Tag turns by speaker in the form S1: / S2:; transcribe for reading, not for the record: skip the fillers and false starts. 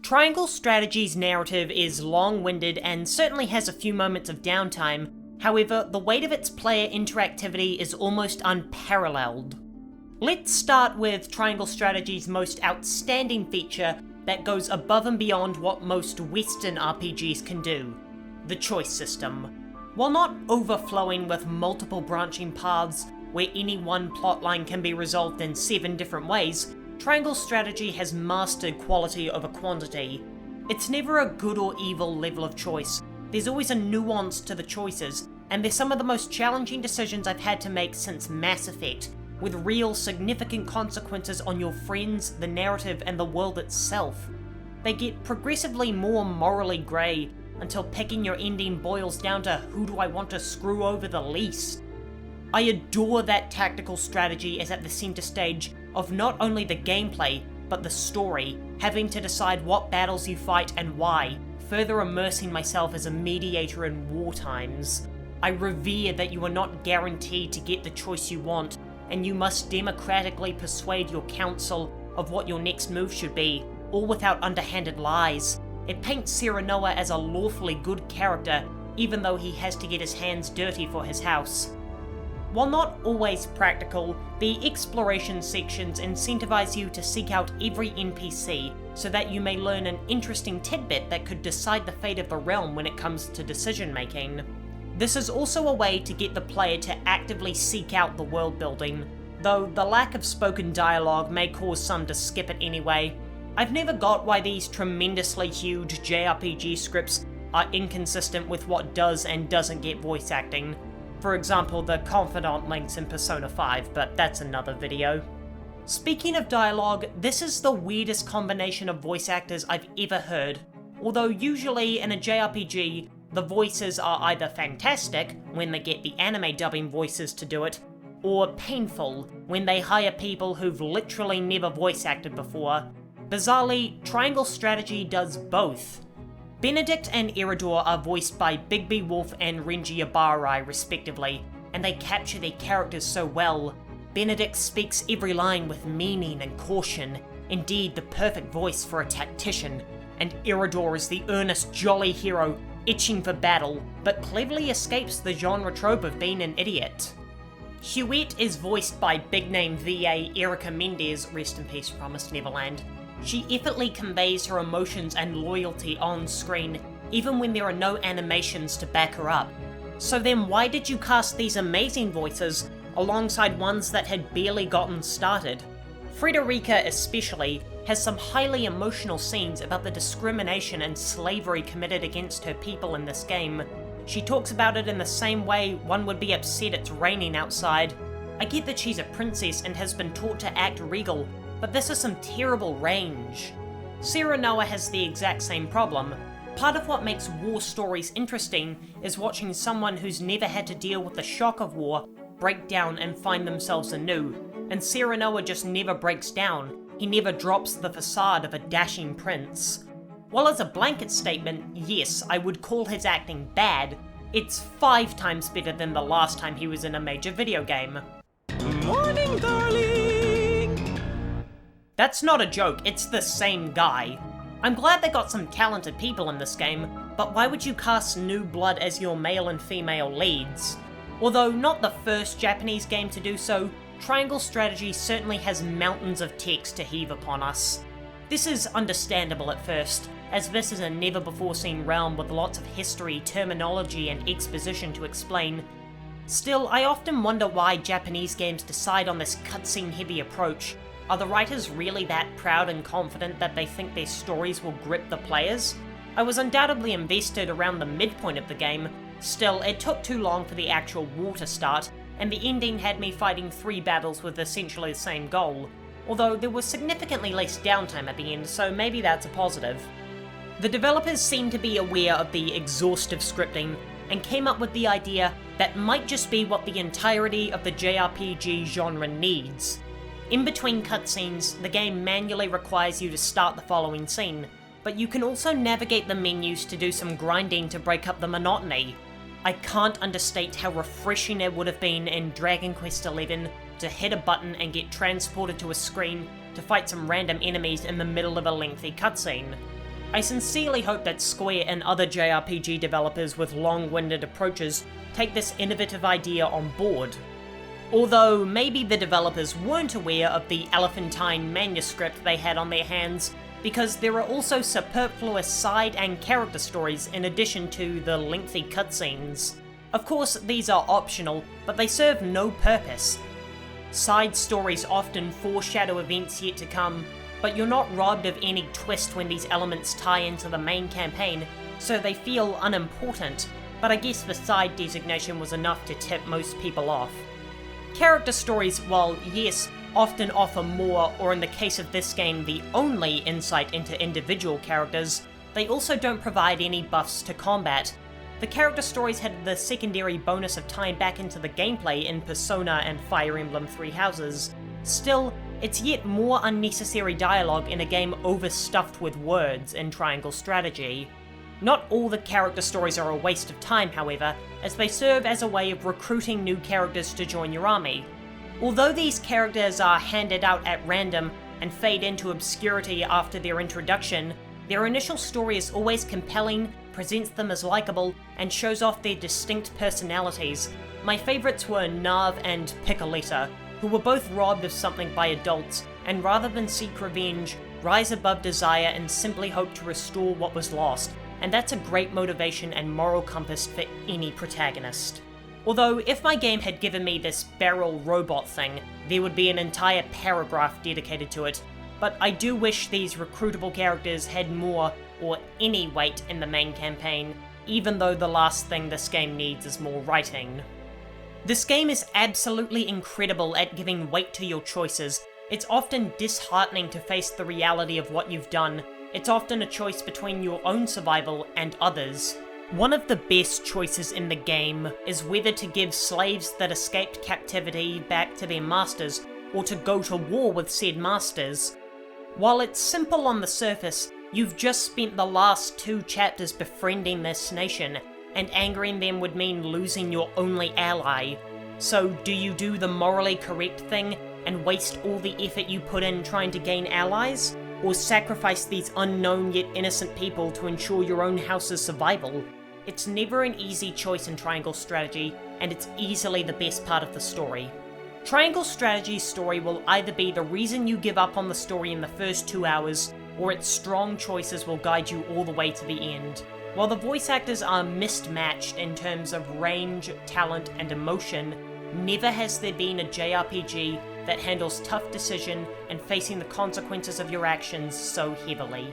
S1: Triangle Strategy's narrative is long-winded and certainly has a few moments of downtime. However, the weight of its player interactivity is almost unparalleled. Let's start with Triangle Strategy's most outstanding feature that goes above and beyond what most Western RPGs can do: the choice system. While not overflowing with multiple branching paths where any one plotline can be resolved in 7 different ways, Triangle Strategy has mastered quality over quantity. It's never a good or evil level of choice. There's always a nuance to the choices, and they're some of the most challenging decisions I've had to make since Mass Effect, with real significant consequences on your friends, the narrative, and the world itself. They get progressively more morally grey, until picking your ending boils down to who do I want to screw over the least. I adore that tactical strategy is at the centre stage of not only the gameplay, but the story, having to decide what battles you fight and why, further immersing myself as a mediator in war times. I revere that you are not guaranteed to get the choice you want, and you must democratically persuade your council of what your next move should be, all without underhanded lies. It paints Cyranoa as a lawfully good character, even though he has to get his hands dirty for his house. While not always practical, the exploration sections incentivize you to seek out every NPC so that you may learn an interesting tidbit that could decide the fate of the realm when it comes to decision making. This is also a way to get the player to actively seek out the world building, though the lack of spoken dialogue may cause some to skip it anyway. I've never got why these tremendously huge JRPG scripts are inconsistent with what does and doesn't get voice acting. For example, the confidant links in Persona 5, but that's another video. Speaking of dialogue, this is the weirdest combination of voice actors I've ever heard. Although usually in a JRPG, the voices are either fantastic, when they get the anime dubbing voices to do it, or painful, when they hire people who've literally never voice acted before. Bizarrely, Triangle Strategy does both. Benedict and Eridor are voiced by Bigby Wolf and Renji Ibarai respectively, and they capture their characters so well. Benedict speaks every line with meaning and caution, indeed the perfect voice for a tactician, and Eridor is the earnest, jolly hero itching for battle, but cleverly escapes the genre trope of being an idiot. Huette is voiced by big-name VA Erica Mendez, rest in peace Promised Neverland. She effortlessly conveys her emotions and loyalty on screen, even when there are no animations to back her up. So then why did you cast these amazing voices alongside ones that had barely gotten started? Frederica especially has some highly emotional scenes about the discrimination and slavery committed against her people in this game. She talks about it in the same way one would be upset it's raining outside. I get that she's a princess and has been taught to act regal, but this is some terrible range. Cyranoa has the exact same problem. Part of what makes war stories interesting is watching someone who's never had to deal with the shock of war break down and find themselves anew, and Cyranoa just never breaks down. He never drops the facade of a dashing prince. While as a blanket statement, yes, I would call his acting bad, it's 5 times better than the last time he was in a major video game. Morning, darling! That's not a joke, it's the same guy. I'm glad they got some talented people in this game, but why would you cast new blood as your male and female leads? Although not the first Japanese game to do so, Triangle Strategy certainly has mountains of text to heave upon us. This is understandable at first, as this is a never-before-seen realm with lots of history, terminology, and exposition to explain. Still, I often wonder why Japanese games decide on this cutscene-heavy approach. Are the writers really that proud and confident that they think their stories will grip the players? I was undoubtedly invested around the midpoint of the game, still it took too long for the actual war to start, and the ending had me fighting 3 battles with essentially the same goal, although there was significantly less downtime at the end, so maybe that's a positive. The developers seem to be aware of the exhaustive scripting, and came up with the idea that might just be what the entirety of the JRPG genre needs. In between cutscenes, the game manually requires you to start the following scene, but you can also navigate the menus to do some grinding to break up the monotony. I can't understate how refreshing it would have been in Dragon Quest XI to hit a button and get transported to a screen to fight some random enemies in the middle of a lengthy cutscene. I sincerely hope that Square and other JRPG developers with long-winded approaches take this innovative idea on board. Although maybe the developers weren't aware of the elephantine manuscript they had on their hands, because there are also superfluous side and character stories in addition to the lengthy cutscenes. Of course, these are optional, but they serve no purpose. Side stories often foreshadow events yet to come, but you're not robbed of any twist when these elements tie into the main campaign, so they feel unimportant, but I guess the side designation was enough to tip most people off. Character stories, while yes, often offer more, or in the case of this game, the only insight into individual characters, they also don't provide any buffs to combat. The character stories had the secondary bonus of tying back into the gameplay in Persona and Fire Emblem Three Houses. Still, it's yet more unnecessary dialogue in a game overstuffed with words in Triangle Strategy. Not all the character stories are a waste of time, however, as they serve as a way of recruiting new characters to join your army. Although these characters are handed out at random and fade into obscurity after their introduction, their initial story is always compelling, presents them as likable, and shows off their distinct personalities. My favourites were Nav and Piccoletta, who were both robbed of something by adults, and rather than seek revenge, rise above desire and simply hope to restore what was lost, and that's a great motivation and moral compass for any protagonist. Although, if my game had given me this barrel robot thing, there would be an entire paragraph dedicated to it, but I do wish these recruitable characters had more, or any weight in the main campaign, even though the last thing this game needs is more writing. This game is absolutely incredible at giving weight to your choices. It's often disheartening to face the reality of what you've done. It's often a choice between your own survival and others. One of the best choices in the game is whether to give slaves that escaped captivity back to their masters, or to go to war with said masters. While it's simple on the surface, you've just spent the last 2 chapters befriending this nation, and angering them would mean losing your only ally. So do you do the morally correct thing and waste all the effort you put in trying to gain allies? Or sacrifice these unknown yet innocent people to ensure your own house's survival? It's never an easy choice in Triangle Strategy, and it's easily the best part of the story. Triangle Strategy's story will either be the reason you give up on the story in the first 2 hours, or its strong choices will guide you all the way to the end. While the voice actors are mismatched in terms of range, talent, and emotion, never has there been a JRPG that handles tough decision and facing the consequences of your actions so heavily.